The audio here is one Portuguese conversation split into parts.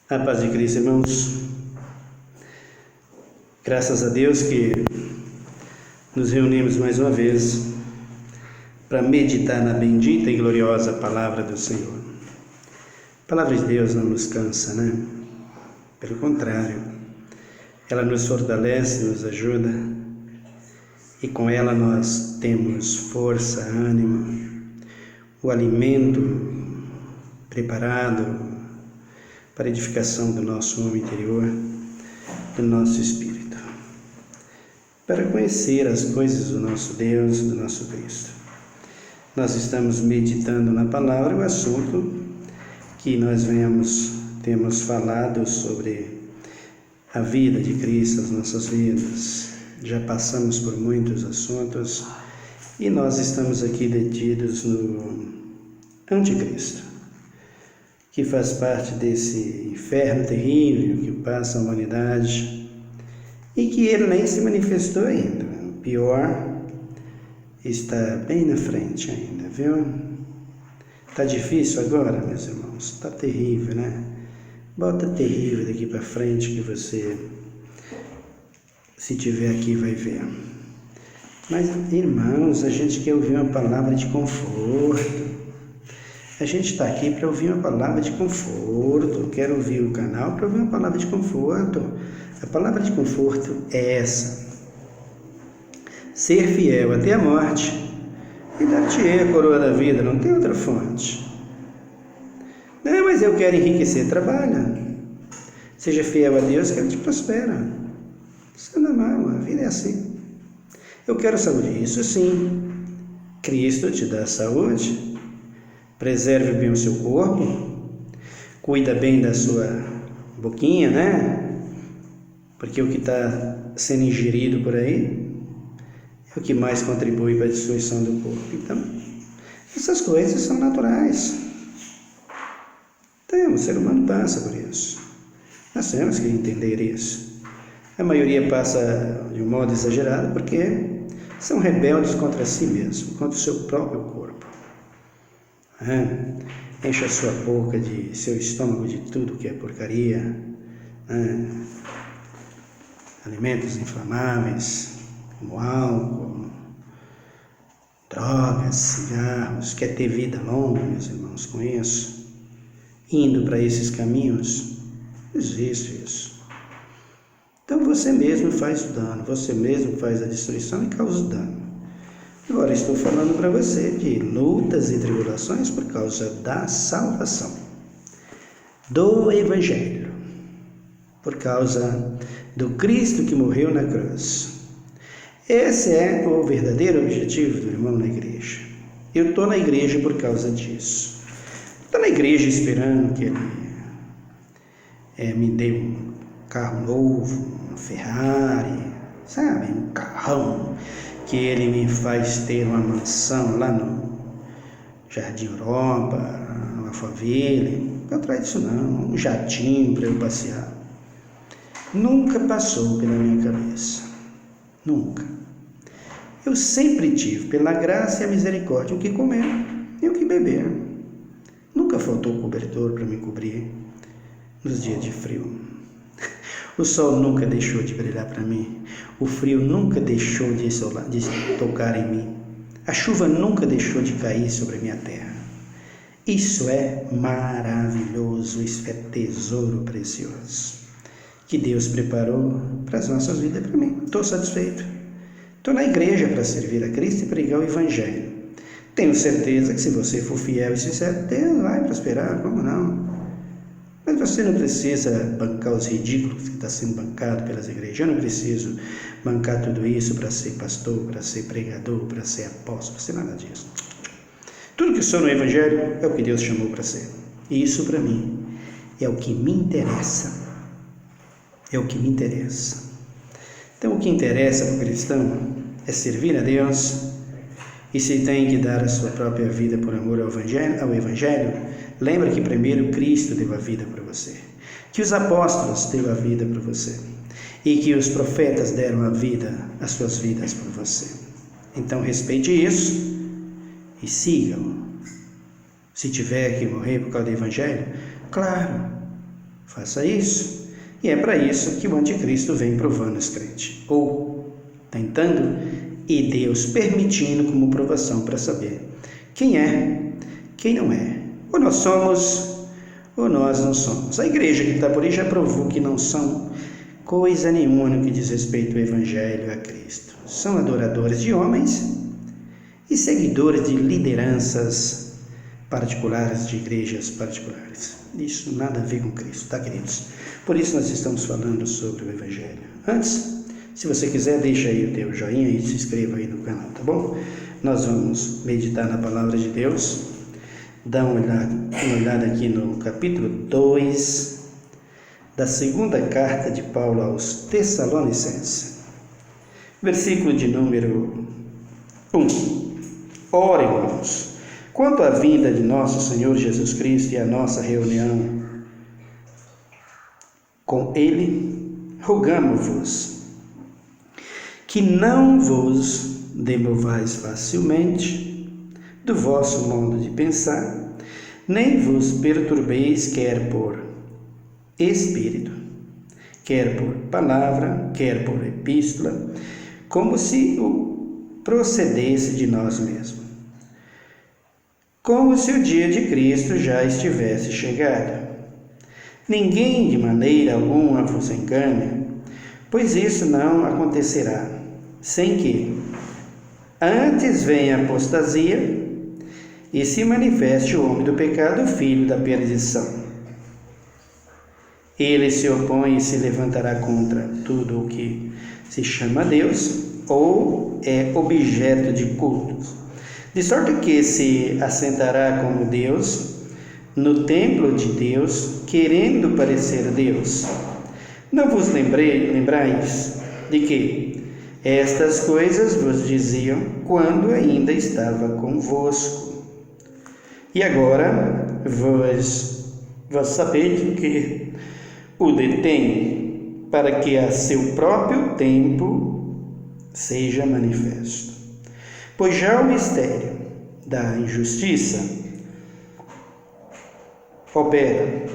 A paz de Cristo, irmãos. Graças a Deus que nos reunimos mais uma vez para meditar na bendita e gloriosa palavra do Senhor. A palavra de Deus não nos cansa, né? Pelo contrário, ela nos fortalece, nos ajuda e com ela nós temos força, ânimo, o alimento preparado para a edificação do nosso homem interior, do nosso espírito, para conhecer as coisas do nosso Deus, do nosso Cristo. Nós estamos meditando na palavra o assunto que nós temos falado sobre a vida de Cristo, as nossas vidas. Já passamos por muitos assuntos e nós estamos aqui detidos no Anticristo, que faz parte desse inferno terrível que passa a humanidade e que ele nem se manifestou ainda. O pior está bem na frente ainda, viu? Está difícil agora, meus irmãos? Está terrível, né? Bota terrível daqui para frente que você, se tiver aqui, vai ver. Mas, irmãos, a gente quer ouvir uma palavra de conforto. A gente está aqui para ouvir uma palavra de conforto. Quero ouvir o canal para ouvir uma palavra de conforto. A palavra de conforto é essa: ser fiel até a morte e dar-te-ei a coroa da vida. Não tem outra fonte. Não, mas eu quero enriquecer. Trabalha. Seja fiel a Deus que Ele te prospera. Isso é normal, a vida é assim. Eu quero saúde. Isso sim. Cristo te dá saúde. Preserve bem o seu corpo, cuida bem da sua boquinha, né? Porque o que está sendo ingerido por aí é o que mais contribui para a destruição do corpo. Então, essas coisas são naturais. Então, o ser humano passa por isso. Nós temos que entender isso. A maioria passa de um modo exagerado porque são rebeldes contra si mesmo, contra o seu próprio corpo. Enche a sua boca, seu estômago de tudo que é porcaria, alimentos inflamáveis, como álcool, drogas, cigarros. Quer ter vida longa, meus irmãos, com isso? Indo para esses caminhos, existe isso. Então você mesmo faz o dano, você mesmo faz a destruição e causa o dano. Agora estou falando para você de lutas e tribulações por causa da salvação, do Evangelho, por causa do Cristo que morreu na cruz. Esse é o verdadeiro objetivo do irmão na igreja. Eu estou na igreja por causa disso. Estou na igreja esperando que Ele me dê um carro novo, uma Ferrari, sabe, um carrão, que Ele me faz ter uma mansão lá no Jardim Europa, no Alphaville. Não atrás disso não, um jatinho para eu passear. Nunca passou pela minha cabeça, nunca. Eu sempre tive, pela graça e a misericórdia, o que comer e o que beber. Nunca faltou cobertor para me cobrir nos dias de frio. O sol nunca deixou de brilhar para mim. O frio nunca deixou de tocar em mim. A chuva nunca deixou de cair sobre a minha terra. Isso é maravilhoso, isso é tesouro precioso que Deus preparou para as nossas vidas, para mim. Estou satisfeito. Estou na igreja para servir a Cristo e pregar o Evangelho. Tenho certeza que se você for fiel e sincero, Deus vai prosperar, como não? Mas você não precisa bancar os ridículos que está sendo bancado pelas igrejas. Eu não preciso bancar tudo isso para ser pastor, para ser pregador, para ser apóstolo, para ser nada disso. Tudo que sou no Evangelho é o que Deus chamou para ser. E isso para mim é o que me interessa. É o que me interessa. Então o que interessa para o cristão é servir a Deus. E se tem que dar a sua própria vida por amor ao Evangelho, lembra que primeiro Cristo deu a vida para você, que os apóstolos deram a vida para você e que os profetas deram as suas vidas por você. Então respeite isso e sigam. Se tiver que morrer por causa do Evangelho, claro, Faça isso. E é para isso que o anticristo vem provando os crentes. Ou tentando e Deus permitindo como provação para saber quem é, quem não é. Ou nós somos, ou nós não somos. A igreja que está por aí já provou que não são coisa nenhuma no que diz respeito ao Evangelho a Cristo. São adoradores de homens e seguidores de lideranças particulares, de igrejas particulares. Isso nada a ver com Cristo, tá, queridos? Por isso nós estamos falando sobre o Evangelho. Antes, se você quiser, deixa aí o teu joinha e se inscreva aí no canal, tá bom? Nós vamos meditar na Palavra de Deus. Dá uma olhada aqui no capítulo 2 da segunda carta de Paulo aos Tessalonicenses. Versículo de número 1. Ora, irmãos, quanto à vinda de nosso Senhor Jesus Cristo e a nossa reunião com Ele, rogamo-vos que não vos demovais facilmente do vosso modo de pensar, nem vos perturbeis quer por espírito, quer por palavra, quer por epístola, como se o procedesse de nós mesmos, como se o dia de Cristo já estivesse chegado. Ninguém de maneira alguma vos engane, pois isso não acontecerá, sem que antes venha a apostasia e se manifeste o homem do pecado, o filho da perdição. Ele se opõe e se levantará contra tudo o que se chama Deus ou é objeto de culto, de sorte que se assentará como Deus no templo de Deus, querendo parecer Deus. Não vos lembrais de que estas coisas vos diziam quando ainda estava convosco. E agora vós sabeis que o detém, para que a seu próprio tempo seja manifesto. Pois já o mistério da injustiça opera,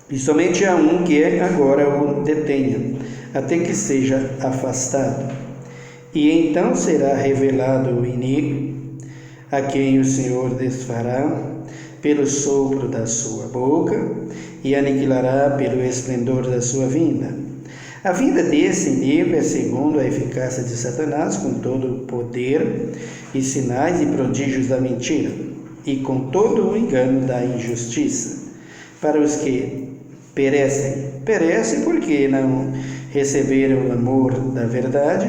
e somente há um que agora o detenha, até que seja afastado. E então será revelado o iníquo, a quem o Senhor desfará pelo sopro da sua boca e aniquilará pelo esplendor da sua vinda. A vinda desse iníquo é segundo a eficácia de Satanás, com todo o poder e sinais e prodígios da mentira, e com todo o engano da injustiça, para os que perecem porque não receberam o amor da verdade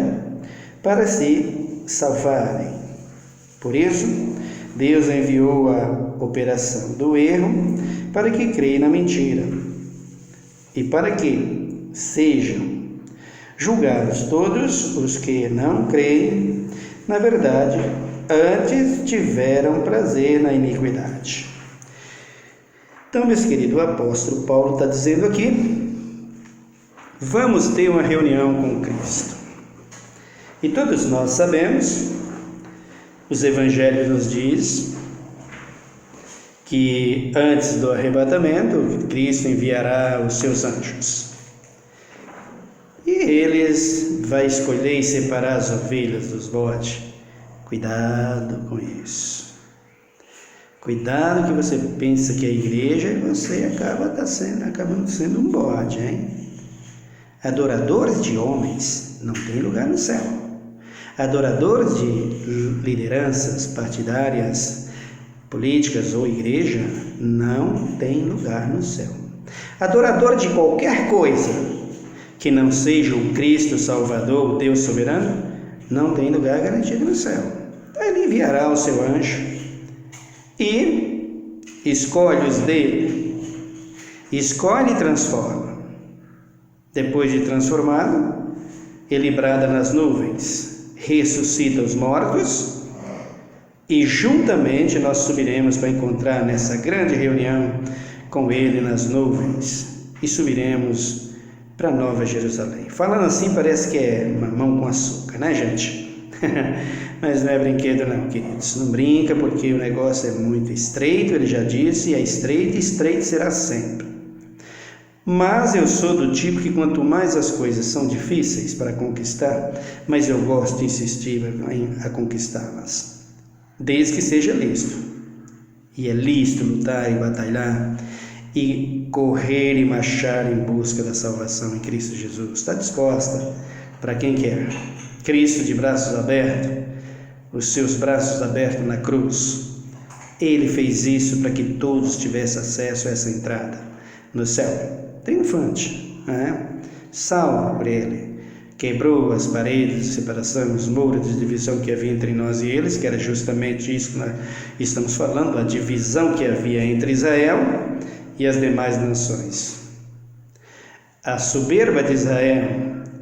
para se salvarem. Por isso, Deus enviou a operação do erro para que creia na mentira e para que sejam julgados todos os que não creem na verdade, antes tiveram prazer na iniquidade. Então, meus queridos, o apóstolo Paulo está dizendo aqui, vamos ter uma reunião com Cristo. E todos nós sabemos, os evangelhos nos diz que antes do arrebatamento, Cristo enviará os seus anjos. E eles vai escolher e separar as ovelhas dos bodes. Cuidado com isso. Cuidado que você pensa que é igreja e você acabando sendo um bode, hein? Adoradores de homens não tem lugar no céu. Adoradores de lideranças partidárias, políticas ou igreja não tem lugar no céu. Adorador de qualquer coisa que não seja o Cristo Salvador, o Deus soberano, não tem lugar garantido no céu. Então ele enviará o seu anjo e escolhe os dele, escolhe e transforma. Depois de transformado, ele brada nas nuvens, ressuscita os mortos e juntamente nós subiremos para encontrar nessa grande reunião com ele nas nuvens e subiremos para Nova Jerusalém. Falando assim parece que é mamão com açúcar, né, gente? Mas não é brinquedo não, queridos. Não brinca porque o negócio é muito estreito, ele já disse, é estreito e estreito será sempre. Mas eu sou do tipo que quanto mais as coisas são difíceis para conquistar, mais eu gosto de insistir a conquistá-las, desde que seja lícito. E é lícito lutar e batalhar e correr e marchar em busca da salvação em Cristo Jesus. Está disposta para quem quer. Cristo de braços abertos, os seus braços abertos na cruz. Ele fez isso para que todos tivessem acesso a essa entrada no céu, triunfante, salvo por ele. Quebrou as paredes de separação, os muros de divisão que havia entre nós e eles, que era justamente isso que nós estamos falando, a divisão que havia entre Israel e as demais nações. A soberba de Israel,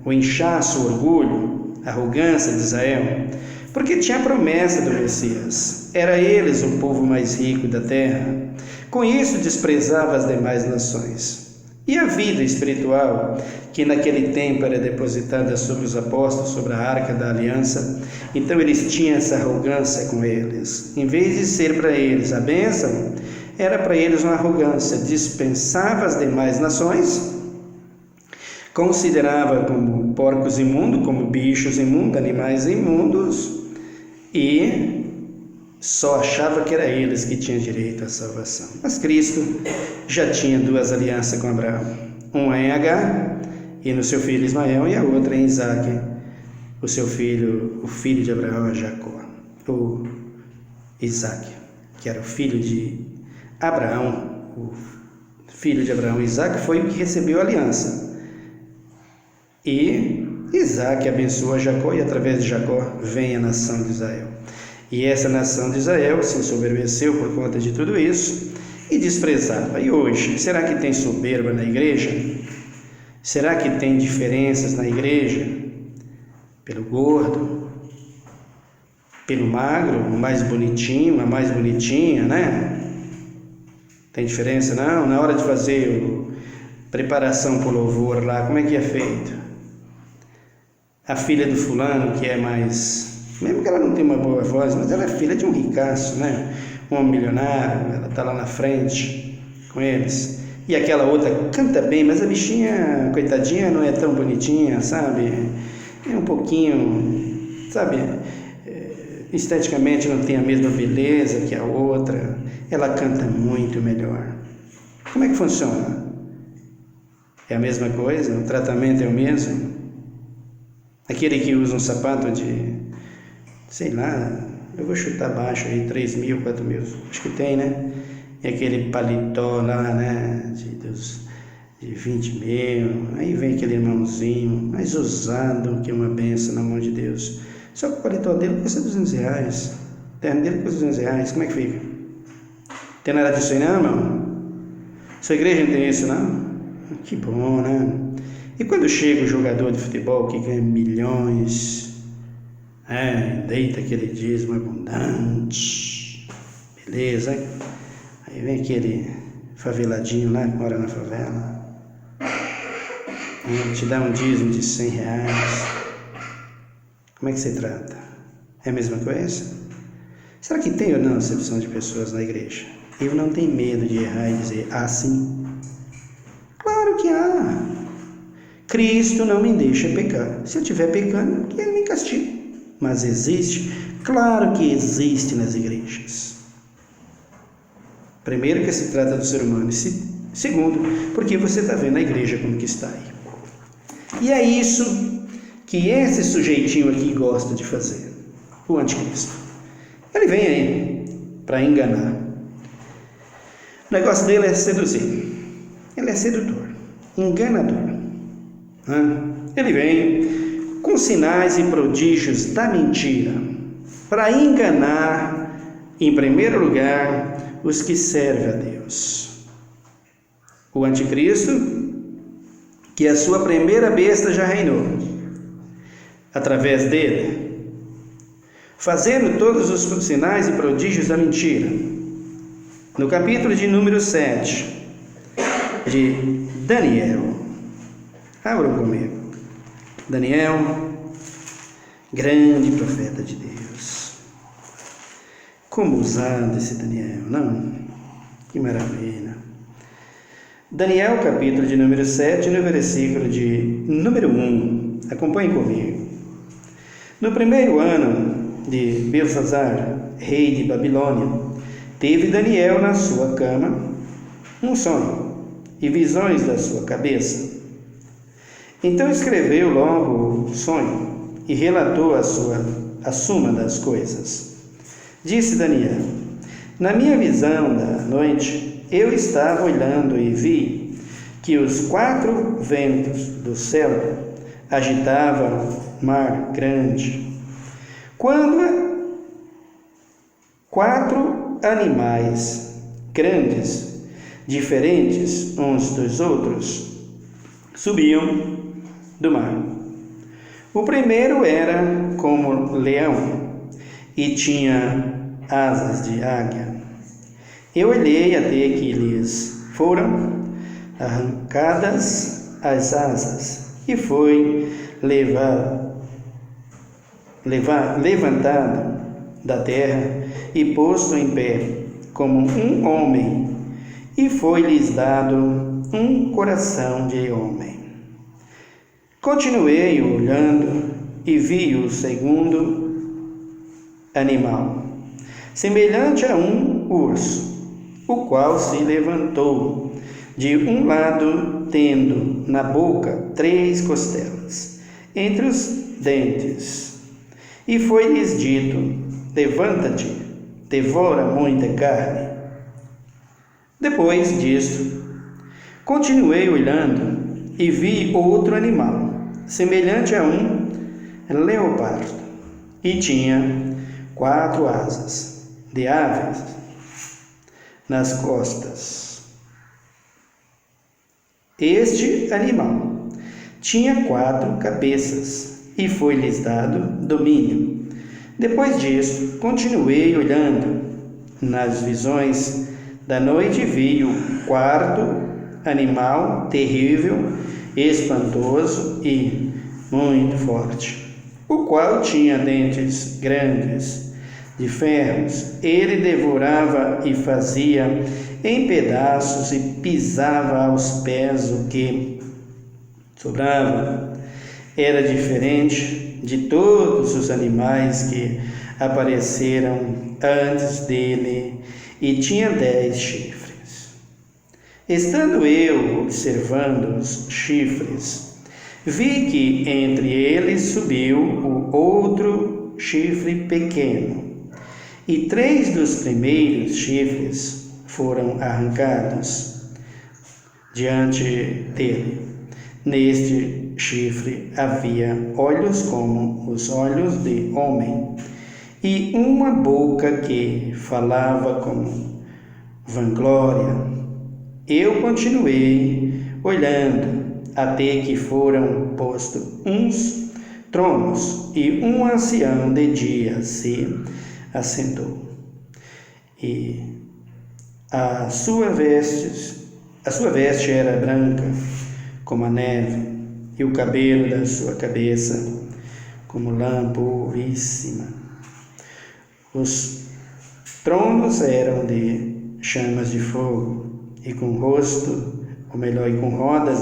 o inchaço, o orgulho, a arrogância de Israel, porque tinha a promessa do Messias. Era eles o povo mais rico da terra. Com isso desprezava as demais nações. E a vida espiritual, que naquele tempo era depositada sobre os apóstolos, sobre a arca da aliança, então eles tinham essa arrogância com eles. Em vez de ser para eles a bênção, era para eles uma arrogância. Dispensava as demais nações, considerava como porcos imundos, como bichos imundos, animais imundos, e só achava que era eles que tinham direito à salvação. Mas Cristo já tinha duas alianças com Abraão, uma em Agar e no seu filho Ismael, e a outra em Isaque, o filho de Abraão é Jacó, ou Isaque, que era o filho de Abraão. O filho de Abraão, Isaque, foi o que recebeu a aliança, e Isaque abençoa Jacó, e através de Jacó vem a nação de Israel. E essa nação de Israel se ensoberbeceu por conta de tudo isso e desprezava. E hoje, será que tem soberba na igreja? Será que tem diferenças na igreja? Pelo gordo, pelo magro, o mais bonitinho, a mais bonitinha, né? Tem diferença não? Na hora de fazer preparação para o louvor lá, como é que é feito? A filha do fulano, que é mais... Mesmo que ela não tenha uma boa voz, mas ela é filha de um ricaço, né? Um homem milionário, ela está lá na frente com eles. E aquela outra canta bem, mas a bichinha, coitadinha, não é tão bonitinha, sabe? É um pouquinho, sabe? Esteticamente não tem a mesma beleza que a outra. Ela canta muito melhor. Como é que funciona? É a mesma coisa? O tratamento é o mesmo? Aquele que usa um sapato de... sei lá, eu vou chutar baixo aí, 3 mil, 4 mil, acho que tem, né? E aquele paletó lá, né, de 20 mil, aí vem aquele irmãozinho, mais usado, que é uma benção na mão de Deus. Só que o paletó dele custa R$200, o terno dele custa R$200, como é que fica? Tem nada disso aí não, irmão? Sua igreja não tem isso não? Que bom, né? E quando chega o jogador de futebol que ganha milhões... deita aquele dízimo abundante, beleza, hein? Aí vem aquele faveladinho lá que mora na favela, te dá um dízimo de R$100. Como é que você trata? É a mesma coisa? Será que tem ou não acepção de pessoas na igreja? Eu não tenho medo de errar e dizer, sim. Claro que há. Cristo não me deixa pecar. Se eu estiver pecando, que Ele me castiga. Mas existe? Claro que existe nas igrejas. Primeiro, que se trata do ser humano. Segundo, porque você está vendo a igreja como que está aí. E é isso que esse sujeitinho aqui gosta de fazer, o anticristo. Ele vem aí para enganar. O negócio dele é seduzir. Ele é sedutor, enganador. Ele vem com sinais e prodígios da mentira, para enganar, em primeiro lugar, os que servem a Deus. O anticristo, que a sua primeira besta já reinou, através dele, fazendo todos os sinais e prodígios da mentira. No capítulo de número 7, de Daniel, abram comigo. Daniel, grande profeta de Deus. Como usado esse Daniel, não? Que maravilha. Daniel, capítulo de número 7, no versículo de número 1. Acompanhe comigo. No primeiro ano de Belsazar, rei de Babilônia, teve Daniel na sua cama um sonho e visões da sua cabeça. Então escreveu logo o sonho e relatou a suma das coisas. Disse Daniel: na minha visão da noite, eu estava olhando e vi que os 4 ventos do céu agitavam mar grande. Quando 4 animais grandes, diferentes uns dos outros, subiam do mar. O primeiro era como leão e tinha asas de águia. Eu olhei até que lhes foram arrancadas as asas e foi levantado da terra e posto em pé como um homem, e foi-lhes dado um coração de homem. Continuei olhando e vi o segundo animal, semelhante a um urso, o qual se levantou de um lado, tendo na boca 3 costelas entre os dentes. E foi-lhes dito: levanta-te, devora muita carne. Depois disto, continuei olhando e vi outro animal, semelhante a um leopardo, e tinha 4 asas de aves nas costas. Este animal tinha 4 cabeças e foi-lhes dado domínio. Depois disso, continuei olhando nas visões da noite e vi o 4º animal terrível, espantoso e muito forte, o qual tinha dentes grandes de ferros. Ele devorava e fazia em pedaços e pisava aos pés o que sobrava. Era diferente de todos os animais que apareceram antes dele e tinha 10 chifres. Estando eu observando os chifres, vi que entre eles subiu o outro chifre pequeno, e 3 dos primeiros chifres foram arrancados diante dele. Neste chifre havia olhos como os olhos de homem, e uma boca que falava com vanglória. Eu continuei olhando até que foram postos uns tronos, e um ancião de dia se assentou, e a sua veste era branca como a neve, e o cabelo da sua cabeça como lã puríssima. Os tronos eram de chamas de fogo, e com rodas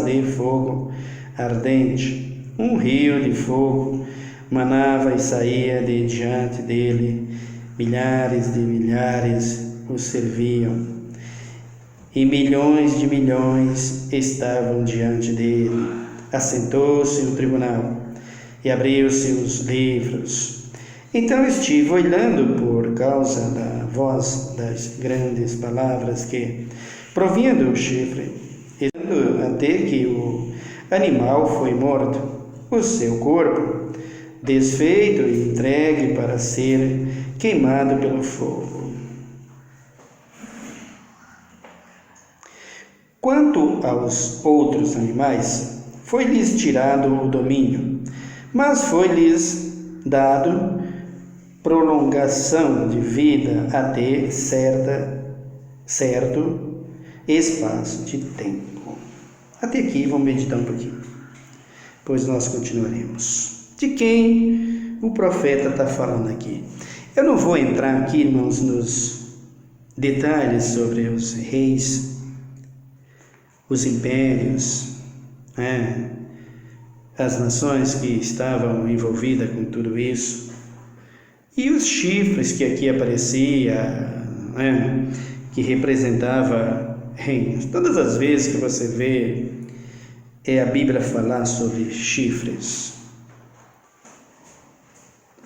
de fogo ardente. Um rio de fogo manava e saía de diante dele. Milhares de milhares o serviam, e milhões de milhões estavam diante dele. Assentou-se no tribunal e abriu-se os livros. Então estive olhando por causa da voz das grandes palavras que provinham do chifre, até que o animal foi morto, o seu corpo desfeito e entregue para ser queimado pelo fogo. Quanto aos outros animais, foi-lhes tirado o domínio, mas foi-lhes dado prolongação de vida até certo espaço de tempo. Até aqui vamos meditar um pouquinho, pois nós continuaremos. De quem o profeta está falando aqui? Eu não vou entrar aqui, irmãos, nos detalhes sobre os reis os impérios, as nações que estavam envolvidas com tudo isso, e os chifres que aqui aparecia, que representava reinos. Todas as vezes que você vê a Bíblia falar sobre chifres,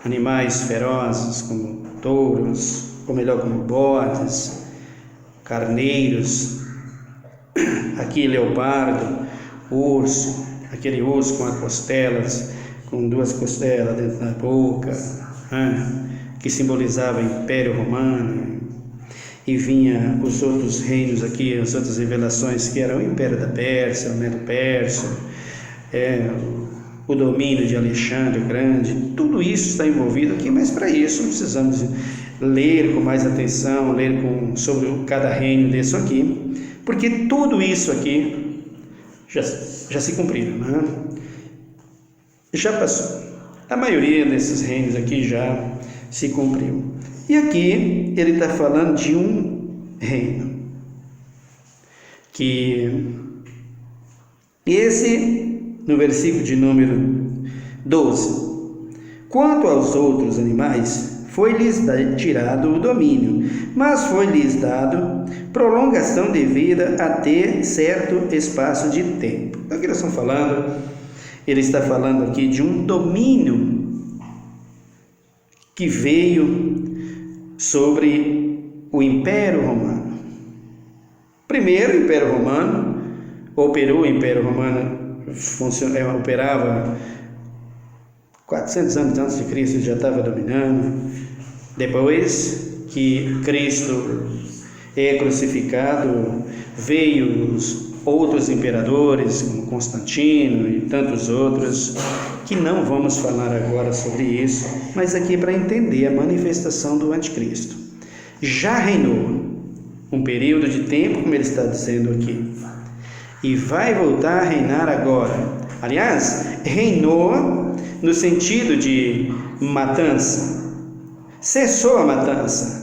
animais ferozes como touros, ou melhor, como bodes, carneiros, aqui leopardo, urso, aquele urso com as costelas, com duas costelas dentro da boca, que simbolizava o Império Romano, e vinha os outros reinos aqui, as outras revelações que eram o Império da Pérsia, o Medo-Pérsia, o domínio de Alexandre o Grande. Tudo isso está envolvido aqui, mas para isso precisamos ler com mais atenção, ler sobre cada reino desse aqui, porque tudo isso aqui já se cumpriu, já passou. A maioria desses reinos aqui já se cumpriu. E aqui ele está falando de um reino, que esse, no versículo de número 12, quanto aos outros animais, foi-lhes tirado o domínio, mas foi-lhes dado prolongação de vida até certo espaço de tempo. Então, o que nós estamos falando? Ele está falando aqui de um domínio que veio sobre o Império Romano. Primeiro, o Império Romano operou, o Império Romano operava 400 anos antes de Cristo, já estava dominando. Depois que Cristo é crucificado, veio os outros imperadores, como Constantino e tantos outros, que não vamos falar agora sobre isso, mas aqui para entender a manifestação do anticristo. Já reinou um período de tempo, como ele está dizendo aqui, e vai voltar a reinar agora. Aliás, reinou no sentido de matança, cessou a matança.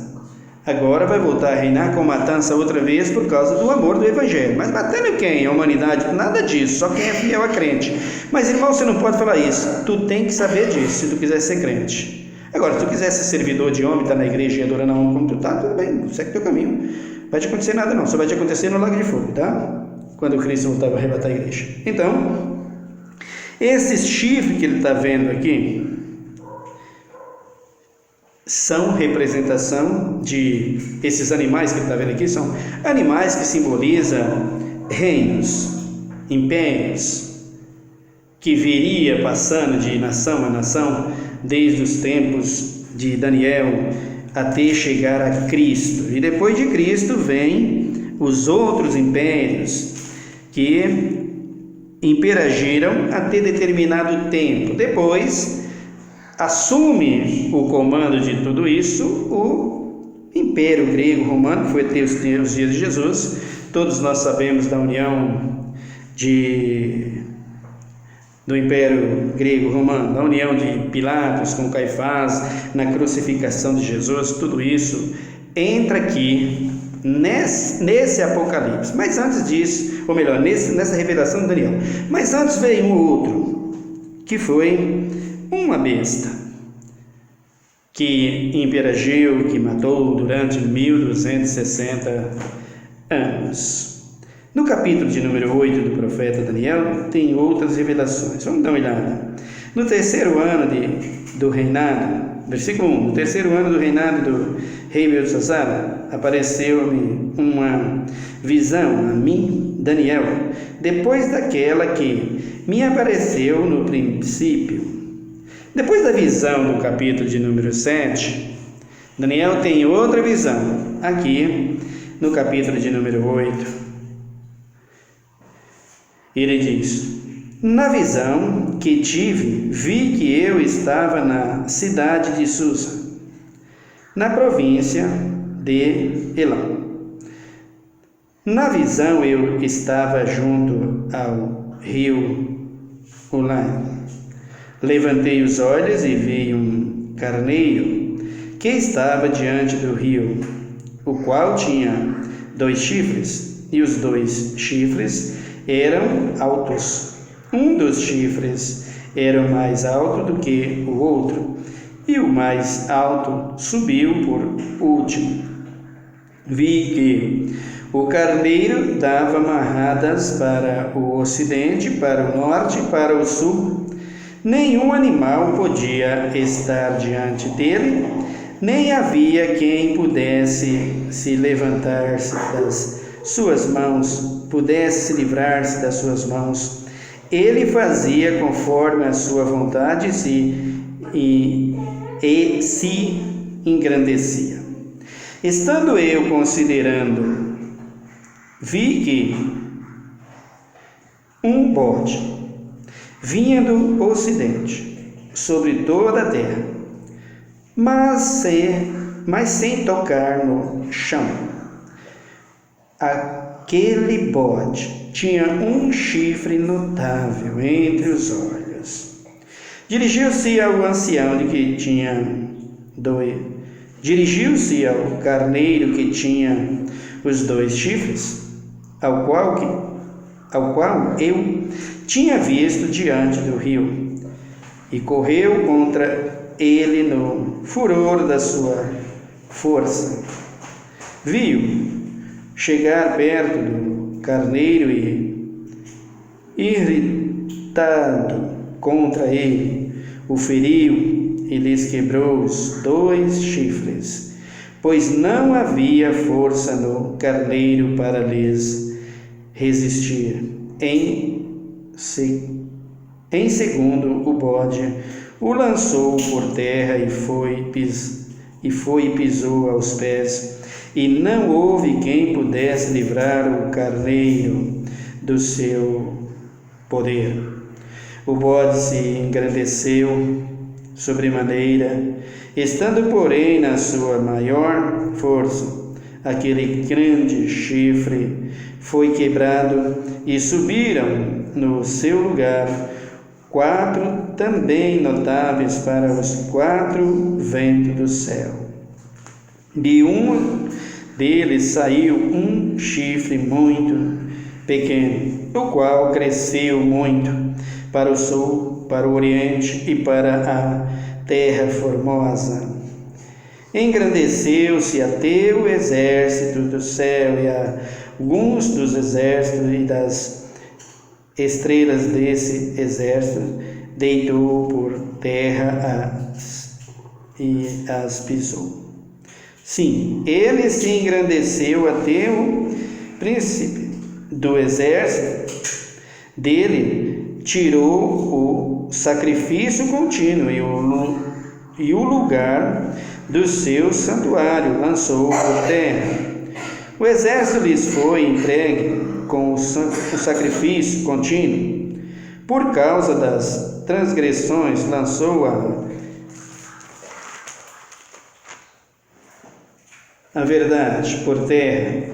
Agora vai voltar a reinar com matança outra vez por causa do amor do Evangelho. Mas matando quem? A humanidade? Nada disso, só quem é fiel a crente. Mas irmão, você não pode falar isso. Tu tem que saber disso, se tu quiser ser crente. Agora, se tu quiser ser servidor de homem, estar na igreja e adorando a homem como tu está, tudo bem, segue teu caminho. Não vai te acontecer nada não, só vai te acontecer no lago de fogo, tá? Quando Cristo voltar para arrebatar a igreja. Então, esses chifres que ele está vendo aqui são representação de esses animais que ele está vendo aqui, são animais que simbolizam reinos, impérios, que viria passando de nação a nação desde os tempos de Daniel até chegar a Cristo. E depois de Cristo vem os outros impérios que imperagiram até determinado tempo. Depois assume o comando de tudo isso o Império Grego Romano, que foi até os dias de Jesus. Todos nós sabemos da união do Império Grego Romano, da união de Pilatos com Caifás, na crucificação de Jesus. Tudo isso entra aqui nesse Apocalipse. Mas antes disso, ou melhor, nessa revelação de Daniel. Mas antes veio um outro, que foi uma besta que imperagiu, que matou durante 1260 anos. No capítulo de número 8 do profeta Daniel tem outras revelações. Vamos dar uma olhada. No terceiro ano do reinado, versículo 1, no terceiro ano do reinado do rei Beltesazar, apareceu-me uma visão a mim, Daniel, depois daquela que me apareceu no princípio. Depois da visão do capítulo de número 7, Daniel tem outra visão, aqui no capítulo de número 8. Ele diz: na visão que tive, vi que eu estava na cidade de Susa, na província de Elam. Na visão eu estava junto ao rio Ulai. Levantei os olhos e vi um carneiro que estava diante do rio, o qual tinha 2 chifres e os 2 chifres eram altos. Um dos chifres era mais alto do que o outro, e o mais alto subiu por último. Vi que o carneiro dava marradas para o ocidente, para o norte e para o sul. Nenhum animal podia estar diante dele, nem havia quem pudesse se levantar-se das suas mãos, pudesse se livrar-se das suas mãos. Ele fazia conforme a sua vontade e se engrandecia. Estando eu considerando, vi que um bode vinha do ocidente sobre toda a terra, mas sem tocar no chão. Aquele bode tinha um chifre notável entre os olhos. Dirigiu-se ao ancião Dirigiu-se ao carneiro que tinha os 2 chifres, ao qual eu tinha visto diante do rio, e correu contra ele no furor da sua força. Viu chegar perto do carneiro e, irritado contra ele, o feriu e lhes quebrou os 2 chifres, pois não havia força no carneiro para lhes resistir. Em segundo, o bode o lançou por terra e foi e pisou aos pés, e não houve quem pudesse livrar o carneiro do seu poder. O bode se engrandeceu sobremaneira, estando, porém, na sua maior força. Aquele grande chifre foi quebrado e subiram no seu lugar 4 também notáveis para os 4 ventos do céu. De um deles saiu um chifre muito pequeno, o qual cresceu muito para o sul, para o oriente e para a terra formosa. Engrandeceu-se até o exército do céu, e alguns dos exércitos e das estrelas desse exército deitou por terra e as pisou. Sim, ele se engrandeceu até o príncipe do exército dele, tirou o sacrifício contínuo e o lugar do seu santuário lançou por terra. O exército lhes foi entregue com o sacrifício contínuo. Por causa das transgressões, lançou a verdade por terra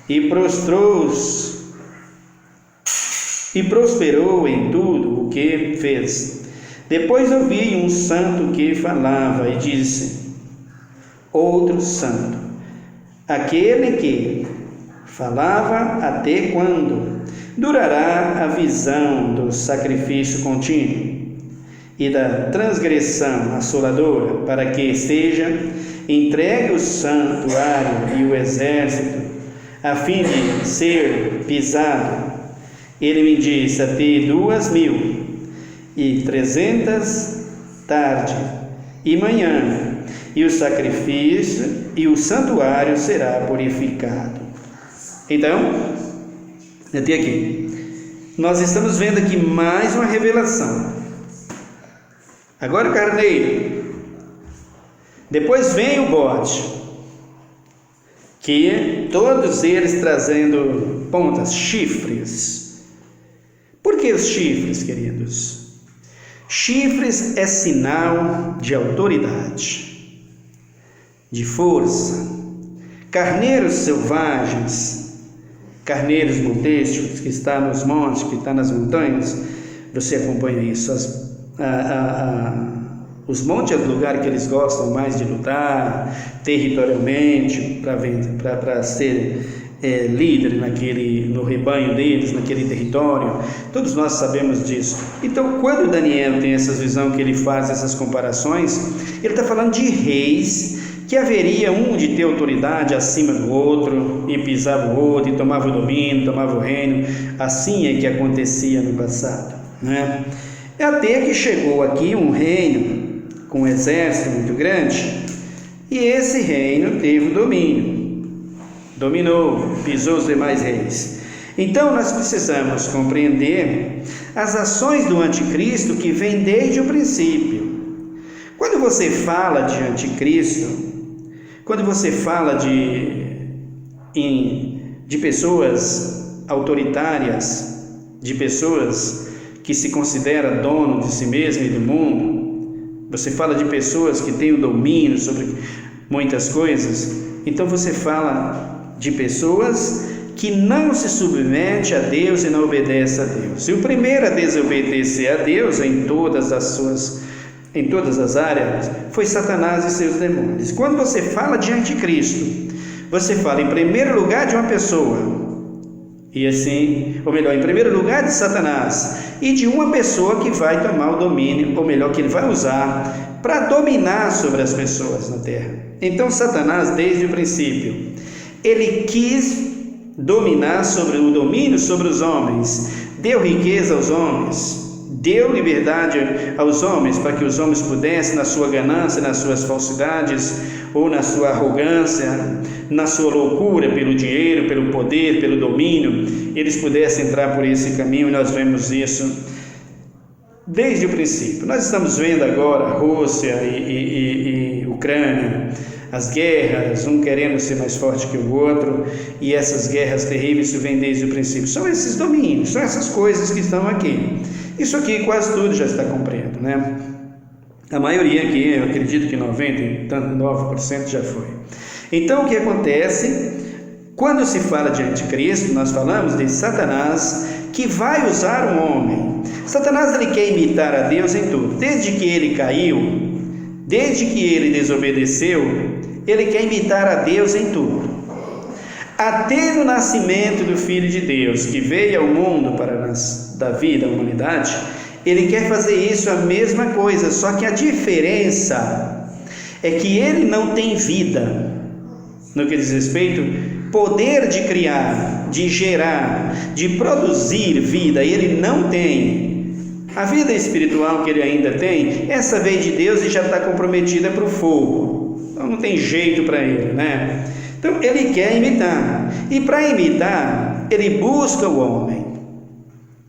e prosperou em tudo o que fez. Depois ouvi um santo que falava e disse: outro santo, aquele que falava, até quando durará a visão do sacrifício contínuo e da transgressão assoladora, para que seja entregue o santuário e o exército, a fim de ser pisado? Ele me disse: até 2.300 tarde e manhã, e o sacrifício e o santuário será purificado. Então, até aqui, nós estamos vendo aqui mais uma revelação. Agora o carneiro, depois vem o bode, que todos eles trazendo pontas, chifres. Por que os chifres, queridos? Chifres é sinal de autoridade, de força. Carneiros selvagens, carneiros montescos, que está nos montes, que está nas montanhas, você acompanha isso. Os montes é o lugar que eles gostam mais de lutar territorialmente, para ser líder no rebanho deles, naquele território. Todos nós sabemos disso. Então, quando Daniel tem essa visão, que ele faz essas comparações, ele está falando de reis, que haveria um de ter autoridade acima do outro, e pisava o outro, e tomava o domínio, tomava o reino. Assim é que acontecia no passado, né? Até que chegou aqui um reino com um exército muito grande, e esse reino teve o domínio, dominou, pisou os demais reis. Então nós precisamos compreender as ações do anticristo, que vem desde o princípio. Quando você fala de anticristo, quando você fala de pessoas autoritárias, de pessoas que se consideram dono de si mesmo e do mundo, você fala de pessoas que têm o domínio sobre muitas coisas, então você fala de pessoas que não se submete a Deus e não obedece a Deus. E o primeiro a desobedecer a Deus em todas as áreas foi Satanás e seus demônios. Quando você fala de anticristo, você fala em primeiro lugar de uma pessoa, e assim, ou melhor, em primeiro lugar de Satanás, e de uma pessoa que vai tomar o domínio, ou melhor, que ele vai usar para dominar sobre as pessoas na terra. Então Satanás, desde o princípio, ele quis dominar sobre o domínio sobre os homens, deu riqueza aos homens, deu liberdade aos homens, para que os homens pudessem, na sua ganância, nas suas falsidades, ou na sua arrogância, na sua loucura pelo dinheiro, pelo poder, pelo domínio, eles pudessem entrar por esse caminho. E nós vemos isso desde o princípio. Nós estamos vendo agora Rússia e Ucrânia, as guerras, um querendo ser mais forte que o outro, e essas guerras terríveis, isso vem desde o princípio. São esses domínios, são essas coisas que estão aqui. Isso aqui quase tudo já está cumprido, né? A maioria aqui, eu acredito que 99% já foi. Então o que acontece? Quando se fala de anticristo, nós falamos de Satanás, que vai usar um homem. Satanás, ele quer imitar a Deus em tudo. Desde que ele caiu, desde que ele desobedeceu, ele quer imitar a Deus em tudo. Até no nascimento do Filho de Deus, que veio ao mundo para dar vida à humanidade, ele quer fazer isso, a mesma coisa, só que a diferença é que ele não tem vida, no que diz respeito, poder de criar, de gerar, de produzir vida, ele não tem. A vida espiritual que ele ainda tem, essa veio de Deus e já está comprometida para o fogo, então não tem jeito para ele, né? Então ele quer imitar, e para imitar, ele busca o homem,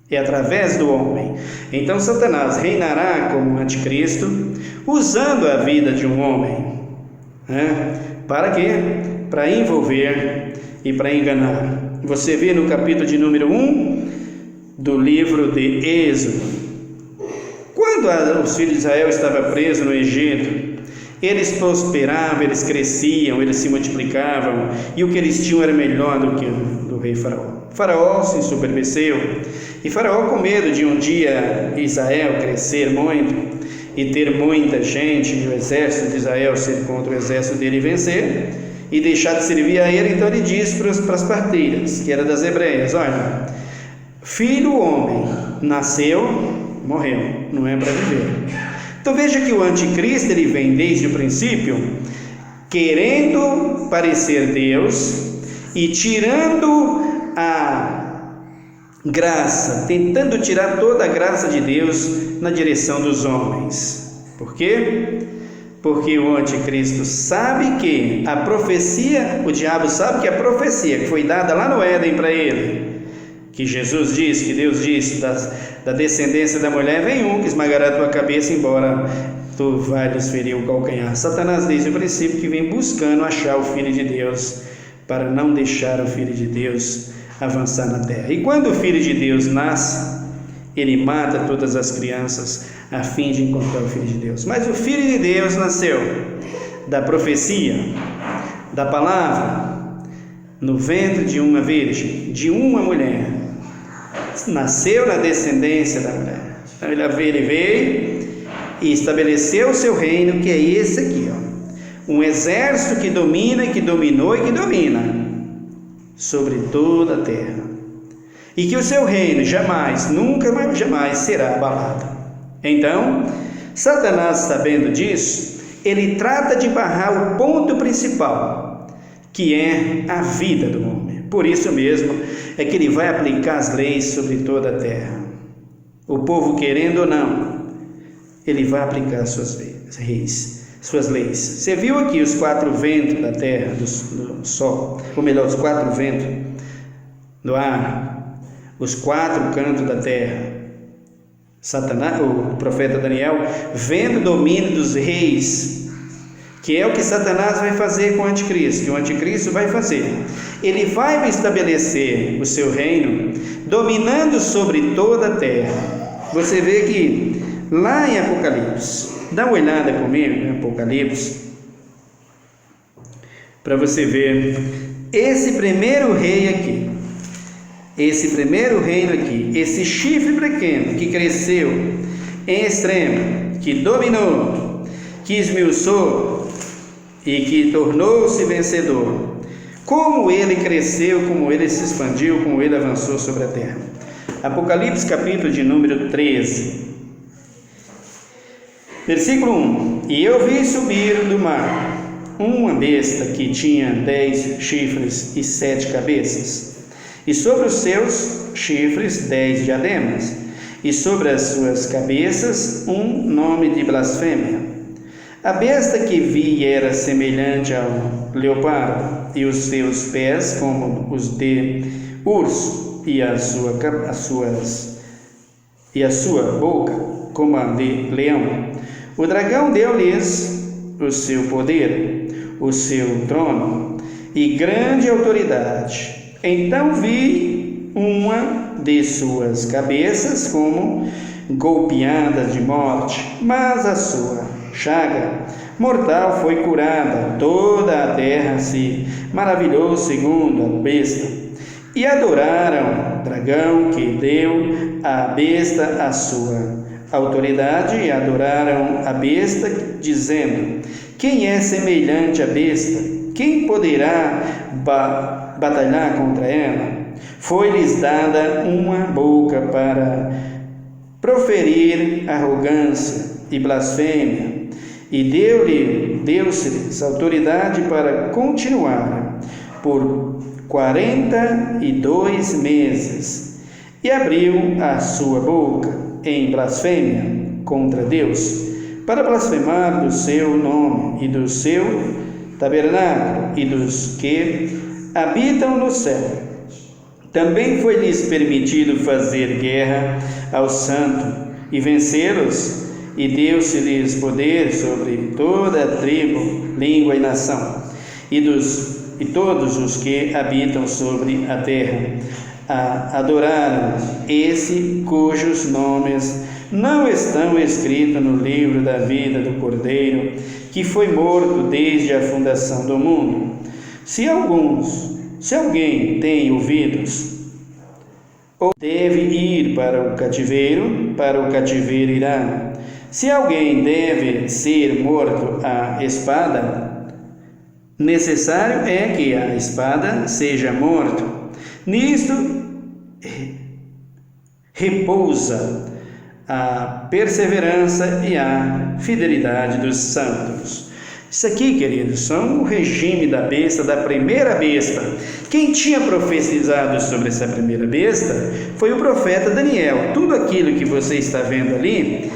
é através do homem. Então Satanás reinará como anticristo, usando a vida de um homem, né? Para quê? Para envolver e para enganar. Você vê no capítulo de número 1 do livro de Êxodo, quando os filhos de Israel estavam presos no Egito, eles prosperavam, eles cresciam, eles se multiplicavam, e o que eles tinham era melhor do que o do rei Faraó. Faraó se ensoberbeceu, e Faraó, com medo de um dia Israel crescer muito e ter muita gente, e o exército de Israel ser contra o exército dele e vencer, e deixar de servir a ele, então ele disse para as parteiras, que era das hebreias: olha, filho homem, nasceu, morreu, não é para viver. Então veja que o anticristo, ele vem desde o princípio, querendo parecer Deus e tirando a graça, tentando tirar toda a graça de Deus na direção dos homens. Por quê? Porque o anticristo sabe que a profecia, o diabo sabe que a profecia que foi dada lá no Éden para ele, que Jesus disse, que Deus disse, da descendência da mulher vem um que esmagará a tua cabeça, embora tu vai lhes ferir o calcanhar. Satanás, desde o princípio, que vem buscando achar o Filho de Deus, para não deixar o Filho de Deus avançar na terra. E quando o Filho de Deus nasce, ele mata todas as crianças a fim de encontrar o Filho de Deus. Mas o Filho de Deus nasceu da profecia, da palavra, no ventre de uma virgem, de uma mulher. Nasceu na descendência da mulher. Então ele veio e estabeleceu o seu reino, que é esse aqui, ó. Um exército que domina, e que dominou e que domina. sobre toda a terra, e que o seu reino jamais, nunca mais, jamais será abalado. Então, Satanás, sabendo disso, ele trata de barrar o ponto principal, que é a vida do homem. Por isso mesmo é que ele vai aplicar as leis sobre toda a terra. O povo, querendo ou não, ele vai aplicar suas leis. Você viu aqui os 4 ventos da terra, do sol, ou melhor, os 4 ventos do ar, os 4 cantos da terra. Satanás, o profeta Daniel, vendo o domínio dos reis, que é o que Satanás vai fazer com o anticristo, que o anticristo vai fazer. Ele vai estabelecer o seu reino, dominando sobre toda a terra. Você vê que lá em Apocalipse, dá uma olhada comigo em Apocalipse, para você ver esse primeiro rei aqui, esse primeiro reino aqui, esse chifre pequeno que cresceu em extremo, que dominou, que esmiuçou e que tornou-se vencedor. Como ele cresceu, como ele se expandiu, como ele avançou sobre a terra. Apocalipse capítulo de número 13, versículo 1. E eu vi subir do mar uma besta que tinha 10 chifres e 7 cabeças, e sobre os seus chifres 10 diademas, e sobre as suas cabeças um nome de blasfêmia. A besta que vi era semelhante ao leopardo, e os seus pés como os de urso, e a sua boca como a de leão. O dragão deu-lhes o seu poder, o seu trono e grande autoridade. Então vi uma de suas cabeças como golpeada de morte, mas a sua chaga mortal foi curada. Toda a terra se maravilhou segundo a besta, e adoraram o dragão que deu à besta a sua autoridade, e adoraram a besta, dizendo: quem é semelhante à besta? Quem poderá batalhar contra ela? Foi-lhes dada uma boca para proferir arrogância e blasfêmia, e deu-se-lhes autoridade para continuar por 42 meses, e abriu a sua boca em blasfêmia contra Deus, para blasfemar do seu nome e do seu tabernáculo e dos que habitam no céu. Também foi-lhes permitido fazer guerra ao santo e vencê-los, e deu-se-lhes poder sobre toda a tribo, língua e nação, e todos os que habitam sobre a terra adoraram esse cujos nomes não estão escritos no livro da vida do Cordeiro, que foi morto desde a fundação do mundo. Se alguém tem ouvidos, ou deve ir para o cativeiro irá. Se alguém deve ser morto à espada, necessário é que a espada seja morto. Nisto repousa a perseverança e a fidelidade dos santos. Isso aqui, queridos, são o regime da besta, da primeira besta. Quem tinha profetizado sobre essa primeira besta foi o profeta Daniel. Tudo aquilo que você está vendo ali,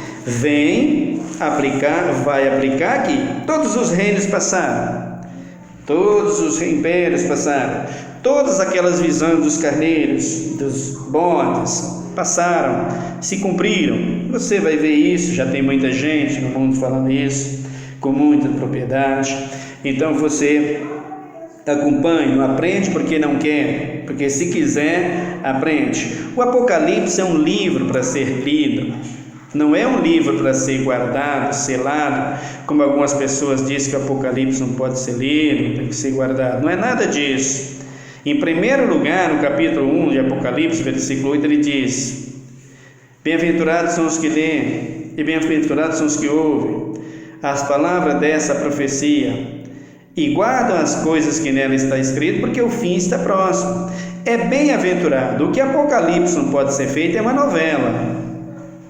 vai aplicar aqui. Todos os reinos passaram, todos os impérios passaram, todas aquelas visões dos carneiros, dos bodes, passaram, se cumpriram. Você vai ver isso, já tem muita gente no mundo falando isso, com muita propriedade. Então você acompanha, não aprende porque não quer, porque se quiser, aprende. O Apocalipse é um livro para ser lido, não é um livro para ser guardado, selado, como algumas pessoas dizem que o Apocalipse não pode ser lido, tem que ser guardado. Não é nada disso. Em primeiro lugar, no capítulo 1 de Apocalipse, versículo 8, ele diz: bem-aventurados são os que leem, e bem-aventurados são os que ouvem as palavras dessa profecia, e guardam as coisas que nela está escrito, porque o fim está próximo. É bem-aventurado. O que Apocalipse não pode ser feito é uma novela.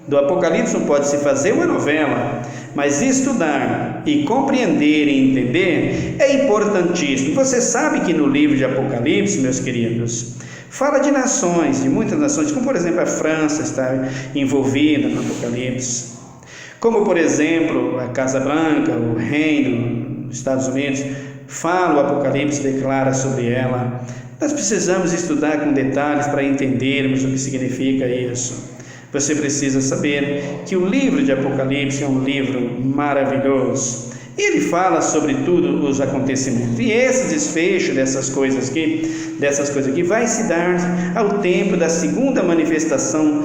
Do Apocalipse não pode se fazer uma novela, mas estudar e compreender e entender é importantíssimo. Você sabe que no livro de Apocalipse, meus queridos, fala de nações, de muitas nações, como por exemplo a França está envolvida no Apocalipse, como por exemplo a Casa Branca, o Reino, os Estados Unidos, fala o Apocalipse, declara sobre ela. Nós precisamos estudar com detalhes para entendermos o que significa isso. Você precisa saber que o livro de Apocalipse é um livro maravilhoso. Ele fala sobre tudo os acontecimentos. E esse desfecho dessas coisas aqui vai se dar ao tempo da segunda manifestação,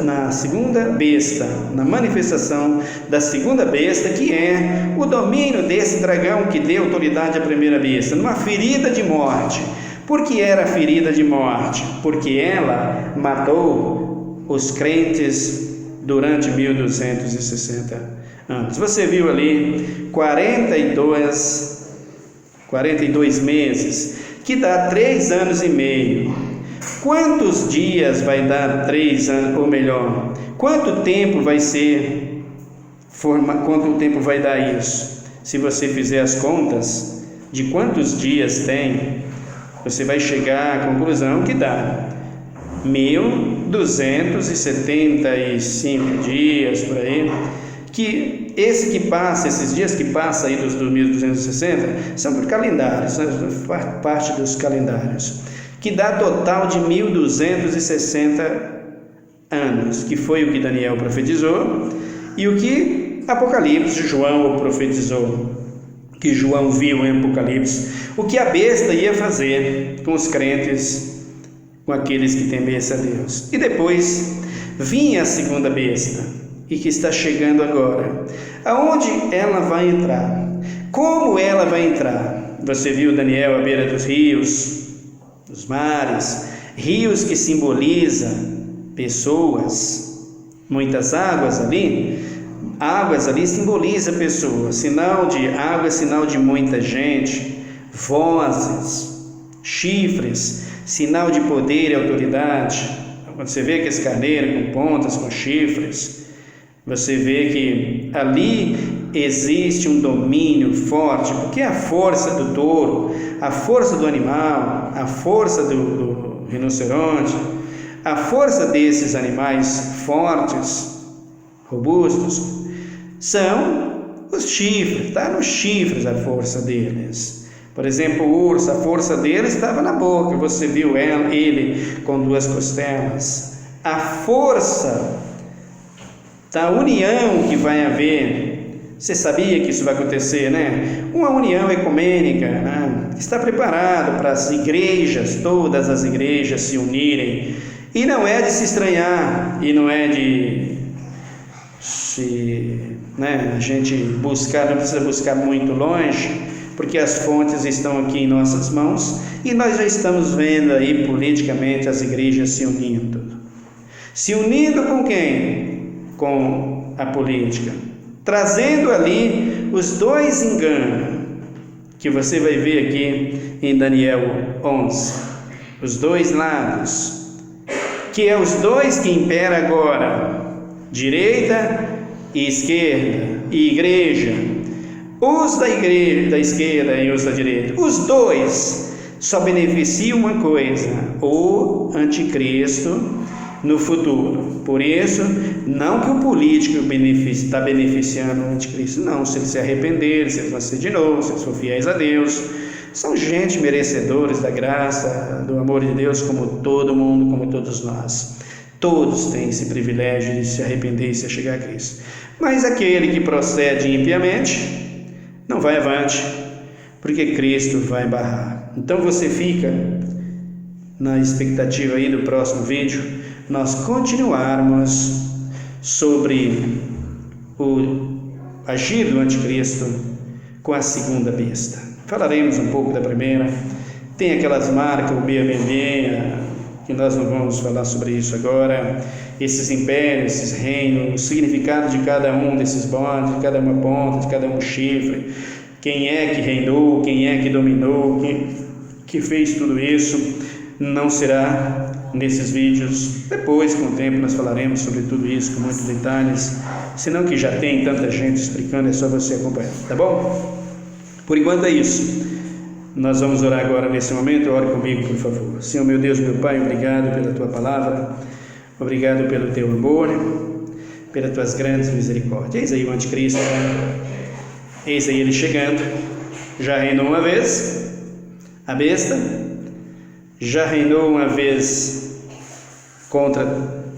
na segunda besta, na manifestação da segunda besta, que é o domínio desse dragão que deu autoridade à primeira besta, numa ferida de morte. Por que era ferida de morte? Porque ela matou os crentes durante 1260 anos. Você viu ali 42 meses, que dá 3 anos e meio. Quantos dias vai dar 3 anos, ou melhor, quanto tempo vai dar isso? Se você fizer as contas de quantos dias tem, você vai chegar à conclusão que dá 1275 dias por aí, que esses dias que passa aí dos 1260 são por calendários, né? Parte dos calendários, que dá total de 1260 anos, que foi o que Daniel profetizou e o que Apocalipse, João profetizou, que João viu em Apocalipse, o que a besta ia fazer com os crentes, com aqueles que temessem a Deus. E depois vinha a segunda besta, e que está chegando agora. Aonde ela vai entrar? Como ela vai entrar? Você viu Daniel à beira dos rios, dos mares, rios que simbolizam pessoas, muitas águas ali simboliza pessoas, sinal de água, sinal de muita gente, vozes, chifres, sinal de poder e autoridade. Quando você vê aqueles carneiros com pontas, com chifres, você vê que ali existe um domínio forte, porque a força do touro, a força do animal, a força do rinoceronte, a força desses animais fortes, robustos, são os chifres, está nos chifres a força deles. Por exemplo, o urso, a força dele estava na boca, você viu ele com 2 costelas. A força da união que vai haver, você sabia que isso vai acontecer, né? Uma união ecumênica, né? Está preparado para as igrejas, todas as igrejas se unirem, e não é de se estranhar, e não é de a gente buscar, não precisa buscar muito longe, porque as fontes estão aqui em nossas mãos, e nós já estamos vendo aí politicamente as igrejas se unindo. Se unindo com quem? Com a política, trazendo ali os 2 enganos, que você vai ver aqui em Daniel 11, os 2 lados, que é os 2 que imperam agora, direita e esquerda, e igreja, os da esquerda e os da direita, os 2 só beneficiam uma coisa: o anticristo no futuro. Por isso, não que o político está beneficiando o anticristo, não. Se eles se arrependerem, se eles nascerem de novo, se eles for fiéis a Deus, são gente merecedores da graça, do amor de Deus, como todo mundo, como todos nós. Todos têm esse privilégio de se arrepender e se chegar a Cristo. Mas aquele que procede impiamente não vai avante, porque Cristo vai barrar. Então você fica na expectativa aí do próximo vídeo, nós continuarmos sobre o agir do anticristo com a segunda besta. Falaremos um pouco da primeira, tem aquelas marcas, o BMB, que nós não vamos falar sobre isso agora, esses impérios, esses reinos, o significado de cada um desses bondes, de cada uma ponta, de cada um chifre, quem é que reinou, quem é que dominou, que fez tudo isso. Não será nesses vídeos. Depois, com o tempo, nós falaremos sobre tudo isso com muitos detalhes, senão que já tem tanta gente explicando, é só você acompanhar, tá bom? Por enquanto é isso. Nós vamos orar agora nesse momento. Ore comigo, por favor. Senhor, meu Deus, meu Pai, obrigado pela Tua palavra, obrigado pelo Teu amor, pelas Tuas grandes misericórdias. Eis aí o anticristo, eis aí ele chegando. Já reinou uma vez a besta, já reinou uma vez contra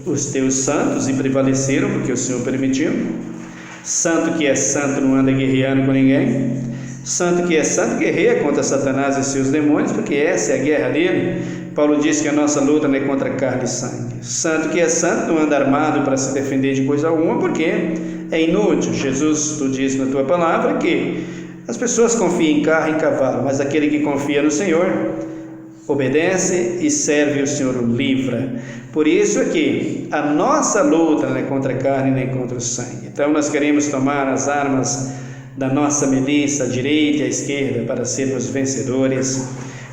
os Teus santos e prevaleceram, porque o Senhor permitiu. Santo que é santo não anda guerreando com ninguém. Santo que é santo guerreia contra Satanás e seus demônios, porque essa é a guerra dele. Paulo diz que a nossa luta não é contra carne e sangue. Santo que é santo não anda armado para se defender de coisa alguma, porque é inútil. Jesus, tu diz na tua palavra que as pessoas confiam em carro e em cavalo, mas aquele que confia no Senhor obedece e serve o Senhor o livra. Por isso é que a nossa luta não é contra a carne nem contra o sangue. Então nós queremos tomar as armas da nossa milícia, à direita e à esquerda, para sermos vencedores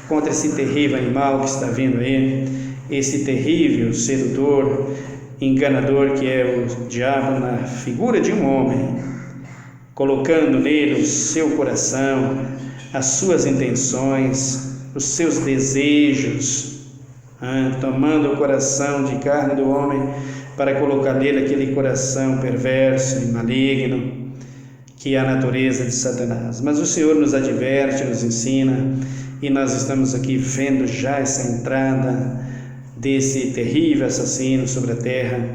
contra esse terrível animal que está vindo aí, esse terrível sedutor, enganador que é o diabo na figura de um homem, colocando nele o seu coração, as suas intenções, os seus desejos, tomando o coração de carne do homem para colocar nele aquele coração perverso e maligno, que é a natureza de Satanás. Mas o Senhor nos adverte, nos ensina, e nós estamos aqui vendo já essa entrada desse terrível assassino sobre a terra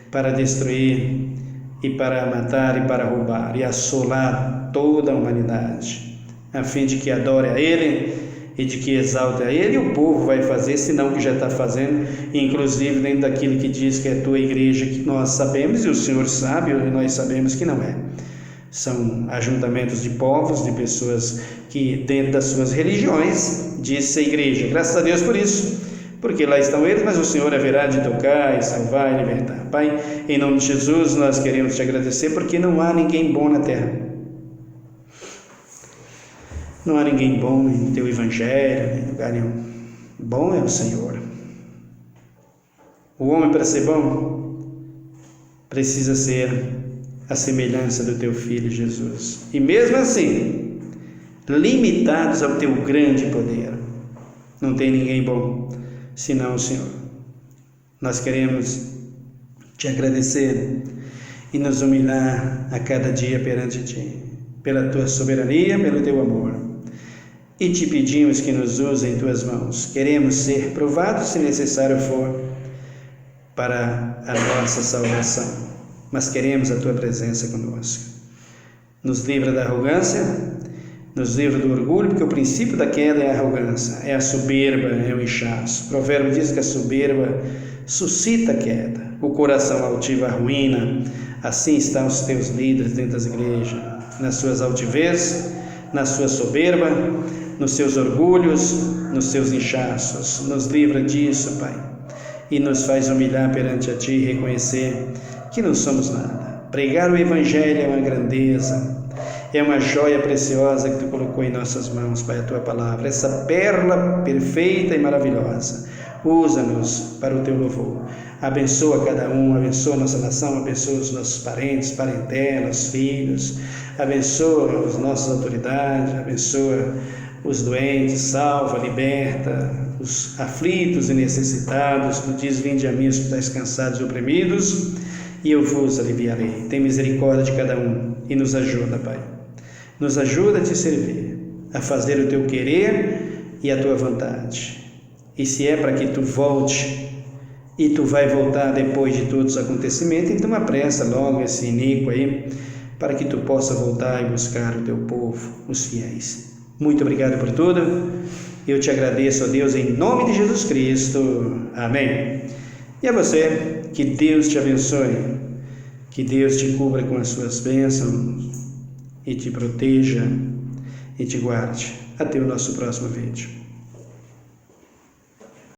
para destruir e para matar e para roubar e assolar toda a humanidade, a fim de que adore a Ele e de que exalte a Ele. E o povo vai fazer, senão que já está fazendo, inclusive dentro daquilo que diz que é a tua igreja, que nós sabemos, e o Senhor sabe, e nós sabemos que não é. São ajuntamentos de povos, de pessoas que dentro das suas religiões diz ser igreja. Graças a Deus por isso, porque lá estão eles, mas o Senhor haverá de tocar e salvar e libertar. Pai, em nome de Jesus, nós queremos te agradecer, porque não há ninguém bom na terra. Não há ninguém bom em teu evangelho, em lugar nenhum. Bom é o Senhor. O homem, para ser bom, precisa ser a semelhança do teu Filho Jesus. E mesmo assim, limitados ao teu grande poder, não tem ninguém bom senão o Senhor. Nós queremos te agradecer e nos humilhar a cada dia perante ti, pela tua soberania, pelo teu amor. E te pedimos que nos use em tuas mãos. Queremos ser provados, se necessário for, para a nossa salvação. Mas queremos a tua presença conosco. Nos livra da arrogância, nos livra do orgulho, porque o princípio da queda é a arrogância, é a soberba, é o inchaço. O provérbio diz que a soberba suscita a queda, o coração altivo a ruína. Assim estão os teus líderes dentro das igrejas, nas suas altivez, na sua soberba, nos seus orgulhos, nos seus inchaços. Nos livra disso, Pai, e nos faz humilhar perante a Ti e reconhecer que não somos nada. Pregar o Evangelho é uma grandeza, é uma joia preciosa que Tu colocou em nossas mãos, Pai, a Tua palavra, essa pérola perfeita e maravilhosa. Usa-nos para o Teu louvor. Abençoa cada um, abençoa a nossa nação, abençoa os nossos parentes, parentelas, filhos, abençoa as nossas autoridades, abençoa os doentes, salva, liberta, os aflitos e necessitados. Tu diz: vinde a mim os que estáis cansados e oprimidos, e eu vos aliviarei. Tem misericórdia de cada um e nos ajuda, Pai. Nos ajuda a Te servir, a fazer o Teu querer e a Tua vontade. E se é para que Tu volte, e Tu vai voltar depois de todos os acontecimentos, então apressa logo esse iníquo aí, para que Tu possa voltar e buscar o Teu povo, os fiéis. Muito obrigado por tudo. Eu Te agradeço, ó Deus, em nome de Jesus Cristo. Amém. E a você, que Deus te abençoe, que Deus te cubra com as suas bênçãos e te proteja e te guarde. Até o nosso próximo vídeo.